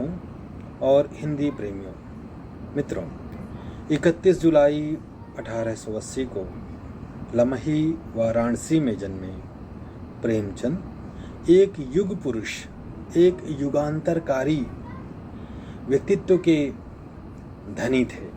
लेखकों और हिंदी प्रेमियों, मित्रों, 31 जुलाई 1880 को लमही वाराणसी में जन्मे प्रेमचंद एक युग पुरुष, एक युगांतरकारी व्यक्तित्व के धनी थे।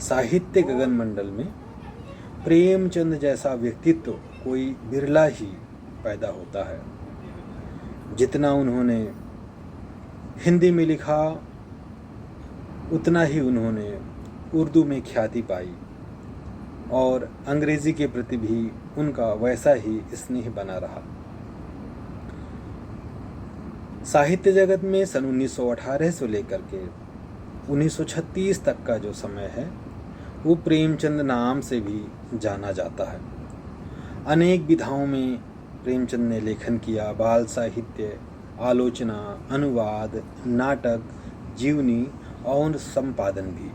साहित्य गगनमंडल में प्रेमचंद जैसा व्यक्तित्व कोई बिरला ही पैदा होता है। जितना उन्होंने हिंदी में लिखा उतना ही उन्होंने उर्दू में ख्याति पाई और अंग्रेजी के प्रति भी उनका वैसा ही स्नेह बना रहा। साहित्य जगत में सन 1918 से लेकर के 1936 तक का जो समय है वो प्रेमचंद नाम से भी जाना जाता है। अनेक विधाओं में प्रेमचंद ने लेखन किया। बाल साहित्य, आलोचना, अनुवाद, नाटक, जीवनी और संपादन भी।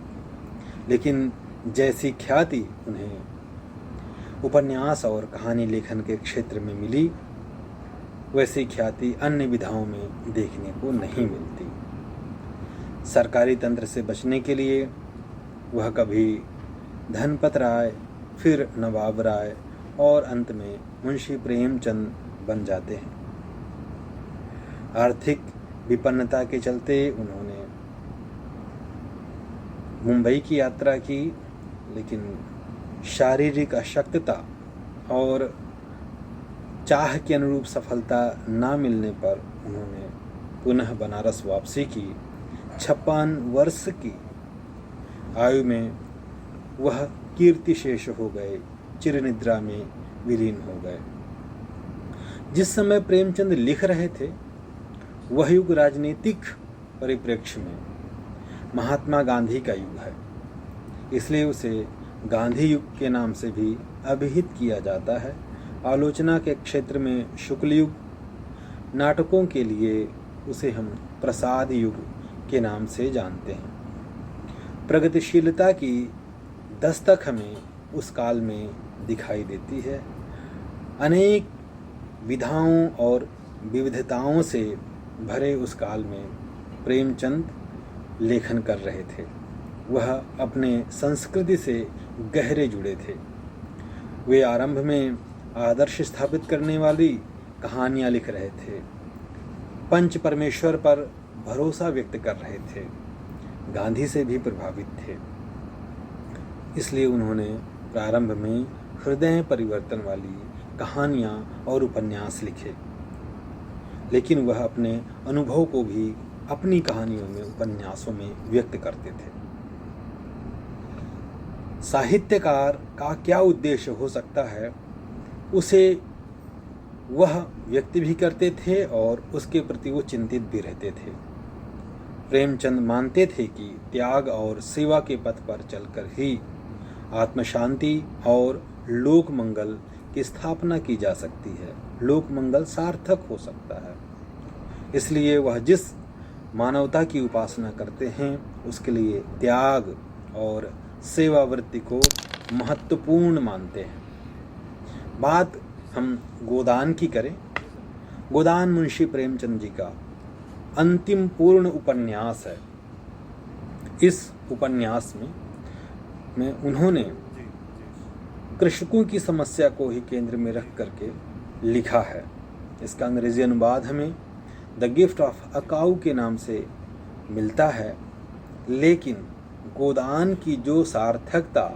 लेकिन जैसी ख्याति उन्हें उपन्यास और कहानी लेखन के क्षेत्र में मिली, वैसी ख्याति अन्य विधाओं में देखने को नहीं मिलती। सरकारी तंत्र से बचने के लिए वह कभी धनपत राय, फिर नवाब राय और अंत में मुंशी प्रेमचंद बन जाते हैं। आर्थिक विपन्नता के चलते उन्होंने मुंबई की यात्रा की, लेकिन शारीरिक अशक्तता और चाह के अनुरूप सफलता न मिलने पर उन्होंने पुनः बनारस वापसी की। 56 वर्ष की आयु में वह कीर्तिशेष हो गए, चिरनिद्रा में विलीन हो गए। जिस समय प्रेमचंद लिख रहे थे वह युग राजनीतिक परिप्रेक्ष्य में महात्मा गांधी का युग है, इसलिए उसे गांधी युग के नाम से भी अभिहित किया जाता है। आलोचना के क्षेत्र में शुक्ल युग, नाटकों के लिए उसे हम प्रसाद युग के नाम से जानते हैं। प्रगतिशीलता की दस्तक हमें उस काल में दिखाई देती है। अनेक विधाओं और विविधताओं से भरे उस काल में प्रेमचंद लेखन कर रहे थे। वह अपने संस्कृति से गहरे जुड़े थे। वे आरंभ में आदर्श स्थापित करने वाली कहानियाँ लिख रहे थे, पंच परमेश्वर पर भरोसा व्यक्त कर रहे थे, गांधी से भी प्रभावित थे। इसलिए उन्होंने प्रारंभ में हृदय परिवर्तन वाली कहानियाँ और उपन्यास लिखे, लेकिन वह अपने अनुभव को भी अपनी कहानियों में, उपन्यासों में व्यक्त करते थे। साहित्यकार का क्या उद्देश्य हो सकता है उसे वह व्यक्त भी करते थे और उसके प्रति वो चिंतित भी रहते थे। प्रेमचंद मानते थे कि त्याग और सेवा के पथ पर चलकर ही आत्म शांति और लोक मंगल की स्थापना की जा सकती है, लोक मंगल सार्थक हो सकता है। इसलिए वह जिस मानवता की उपासना करते हैं उसके लिए त्याग और सेवा वृत्ति को महत्वपूर्ण मानते हैं। बात हम गोदान की करें। गोदान मुंशी प्रेमचंद जी का अंतिम पूर्ण उपन्यास है। इस उपन्यास में उन्होंने कृषकों की समस्या को ही केंद्र में रख करके लिखा है। इसका अंग्रेजी अनुवाद हमें द गिफ्ट ऑफ अ काऊ के नाम से मिलता है, लेकिन गोदान की जो सार्थकता,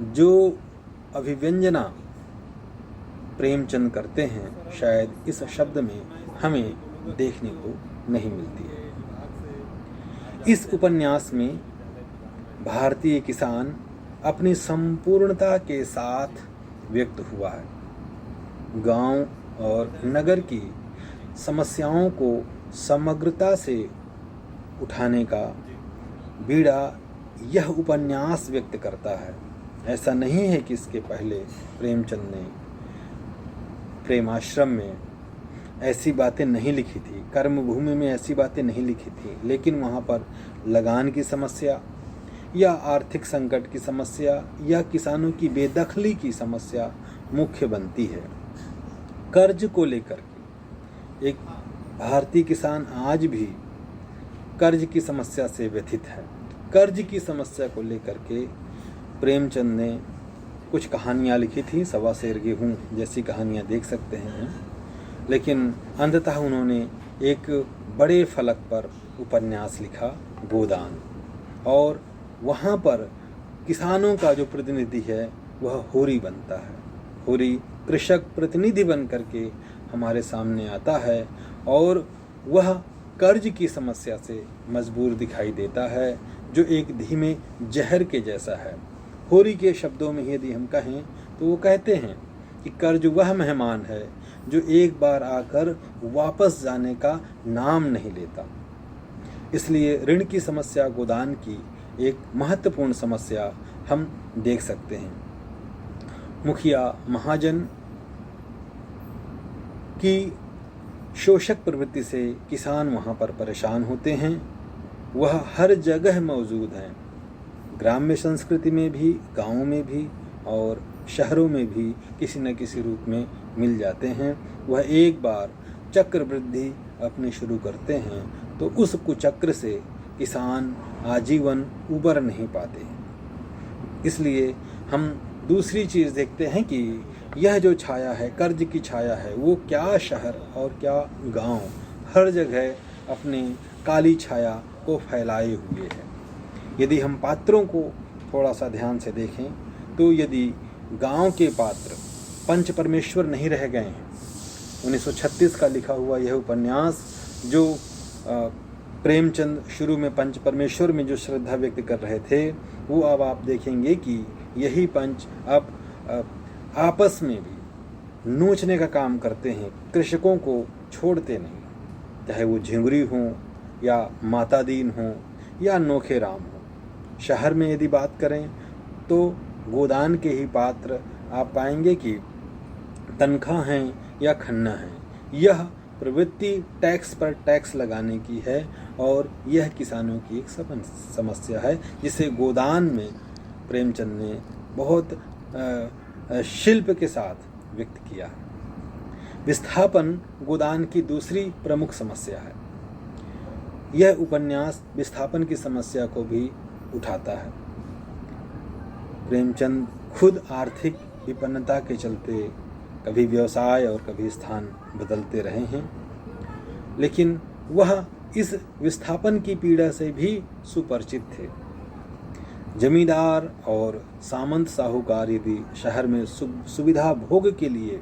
जो अभिव्यंजना प्रेमचंद करते हैं, शायद इस शब्द में हमें देखने को नहीं मिलती है। इस उपन्यास में भारतीय किसान अपनी संपूर्णता के साथ व्यक्त हुआ है। गांव और नगर की समस्याओं को समग्रता से उठाने का बीड़ा यह उपन्यास व्यक्त करता है। ऐसा नहीं है कि इसके पहले प्रेमचंद ने प्रेमाश्रम में ऐसी बातें नहीं लिखी थी, कर्मभूमि में ऐसी बातें नहीं लिखी थी, लेकिन वहाँ पर लगान की समस्या या आर्थिक संकट की समस्या या किसानों की बेदखली की समस्या मुख्य बनती है। कर्ज को लेकर के एक भारतीय किसान आज भी कर्ज की समस्या से व्यथित है। कर्ज की समस्या को लेकर के प्रेमचंद ने कुछ कहानियाँ लिखी थी, सवा सेर गेहूँ जैसी कहानियाँ देख सकते हैं। लेकिन अंततः उन्होंने एक बड़े फलक पर उपन्यास लिखा, गोदान, और वहाँ पर किसानों का जो प्रतिनिधि है वह होरी बनता है। होरी कृषक प्रतिनिधि बन करके हमारे सामने आता है और वह कर्ज की समस्या से मजबूर दिखाई देता है, जो एक धीमे जहर के जैसा है। होरी के शब्दों में यदि हम कहें तो वो कहते हैं कि कर्ज वह मेहमान है जो एक बार आकर वापस जाने का नाम नहीं लेता। इसलिए ऋण की समस्या गोदान की एक महत्वपूर्ण समस्या हम देख सकते हैं। मुखिया महाजन की शोषक प्रवृत्ति से किसान वहाँ पर परेशान होते हैं। वह हर जगह मौजूद हैं, ग्राम्य संस्कृति में भी, गाँवों में भी और शहरों में भी किसी न किसी रूप में मिल जाते हैं। वह एक बार चक्रवृद्धि अपनी शुरू करते हैं तो उस कुचक्र से किसान आजीवन उबर नहीं पाते। इसलिए हम दूसरी चीज़ देखते हैं कि यह जो छाया है, कर्ज की छाया है, वो क्या शहर और क्या गांव हर जगह अपनी काली छाया को फैलाए हुए है। यदि हम पात्रों को थोड़ा सा ध्यान से देखें तो यदि गांव के पात्र पंच परमेश्वर नहीं रह गए हैं, 1936 का लिखा हुआ यह उपन्यास जो प्रेमचंद शुरू में पंच परमेश्वर में जो श्रद्धा व्यक्त कर रहे थे, वो अब आप देखेंगे कि यही पंच अब आपस में भी नोचने का काम करते हैं, कृषकों को छोड़ते नहीं, चाहे वो झिंगुरी हों या माता दीन हों या नोखे राम हों। शहर में यदि बात करें तो गोदान के ही पात्र आप पाएंगे कि तनख्वाह हैं या खन्ना हैं। यह प्रवृत्ति टैक्स पर टैक्स लगाने की है और यह किसानों की एक समस्या है, जिसे गोदान में प्रेमचंद ने बहुत शिल्प के साथ व्यक्त किया। विस्थापन गोदान की दूसरी प्रमुख समस्या है। यह उपन्यास विस्थापन की समस्या को भी उठाता है। प्रेमचंद खुद आर्थिक विपन्नता के चलते कभी व्यवसाय और कभी स्थान बदलते रहे हैं, लेकिन वह इस विस्थापन की पीड़ा से भी सुपरिचित थे। जमींदार और सामंत साहूकार यदि शहर में सुविधा भोग के लिए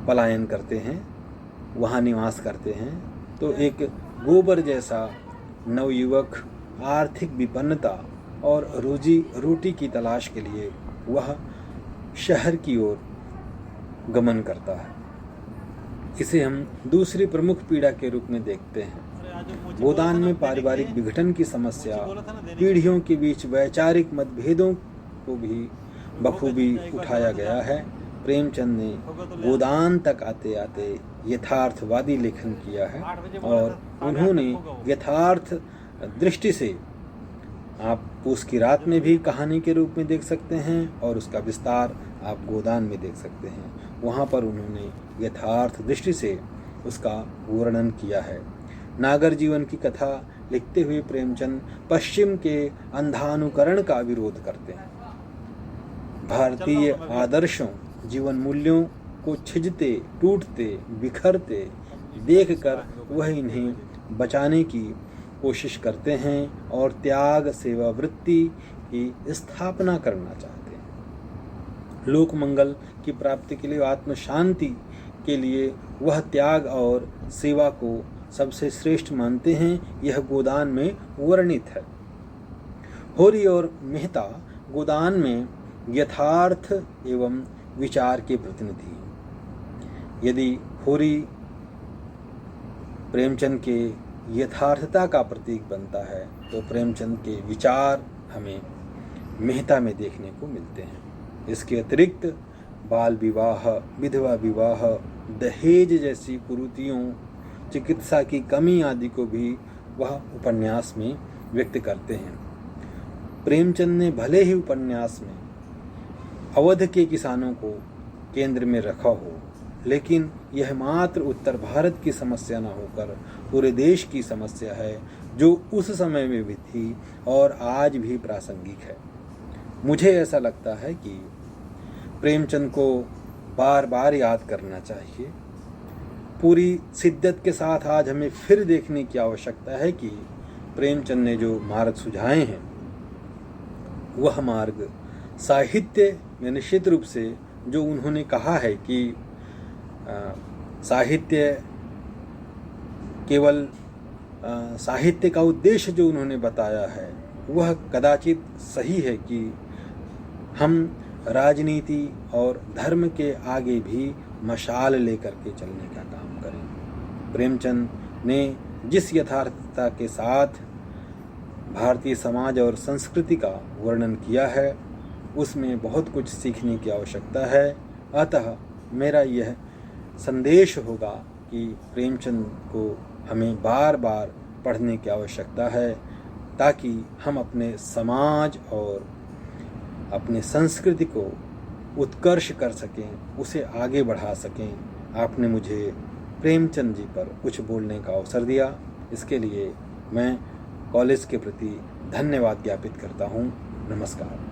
पलायन करते हैं, वहाँ निवास करते हैं, तो एक गोबर जैसा नवयुवक आर्थिक विपन्नता और रोजी रोटी की तलाश के लिए वह शहर की ओर गमन करता है। इसे हम दूसरी प्रमुख पीड़ा के रूप में देखते हैं। गोदान में पारिवारिक विघटन की समस्या, पीढ़ियों के बीच वैचारिक मतभेदों को भी बखूबी उठाया गया है। प्रेमचंद ने गोदान तक आते आते यथार्थवादी लेखन किया है और उन्होंने यथार्थ दृष्टि से, आप पूस की रात में भी कहानी के रूप में देख सकते हैं और उसका विस्तार आप गोदान में देख सकते हैं, वहाँ पर उन्होंने यथार्थ दृष्टि से उसका वर्णन किया है। नागर जीवन की कथा लिखते हुए प्रेमचंद पश्चिम के अंधानुकरण का विरोध करते हैं। भारतीय आदर्शों, जीवन मूल्यों को छिजते, टूटते, बिखरते देखकर वह इन्हें बचाने की कोशिश करते हैं और त्याग सेवा वृत्ति की स्थापना करना चाहते हैं। लोक मंगल की प्राप्ति के लिए, आत्म शांति के लिए वह त्याग और सेवा को सबसे श्रेष्ठ मानते हैं। यह गोदान में वर्णित है। होरी और मेहता गोदान में यथार्थ एवं विचार के प्रतिनिधि हैं। यदि होरी प्रेमचंद के यथार्थता का प्रतीक बनता है तो प्रेमचंद के विचार हमें मेहता में देखने को मिलते हैं। इसके अतिरिक्त बाल विवाह, विधवा विवाह, दहेज जैसी कुरीतियों, चिकित्सा की कमी आदि को भी वह उपन्यास में व्यक्त करते हैं। प्रेमचंद ने भले ही उपन्यास में अवध के किसानों को केंद्र में रखा हो, लेकिन यह मात्र उत्तर भारत की समस्या न होकर पूरे देश की समस्या है, जो उस समय में भी थी और आज भी प्रासंगिक है। मुझे ऐसा लगता है कि प्रेमचंद को बार बार याद करना चाहिए। पूरी शिद्दत के साथ आज हमें फिर देखने की आवश्यकता है कि प्रेमचंद ने जो मार्ग सुझाए हैं, वह मार्ग साहित्य में निश्चित रूप से जो उन्होंने कहा है कि साहित्य केवल साहित्य का उद्देश्य जो उन्होंने बताया है वह कदाचित सही है कि हम राजनीति और धर्म के आगे भी मशाल लेकर के चलने का काम करें। प्रेमचंद ने जिस यथार्थता के साथ भारतीय समाज और संस्कृति का वर्णन किया है, उसमें बहुत कुछ सीखने की आवश्यकता है। अतः मेरा यह संदेश होगा कि प्रेमचंद को हमें बार बार पढ़ने की आवश्यकता है, ताकि हम अपने समाज और अपने संस्कृति को उत्कर्ष कर सकें, उसे आगे बढ़ा सकें। आपने मुझे प्रेमचंद जी पर कुछ बोलने का अवसर दिया, इसके लिए मैं कॉलेज के प्रति धन्यवाद ज्ञापित करता हूँ। नमस्कार।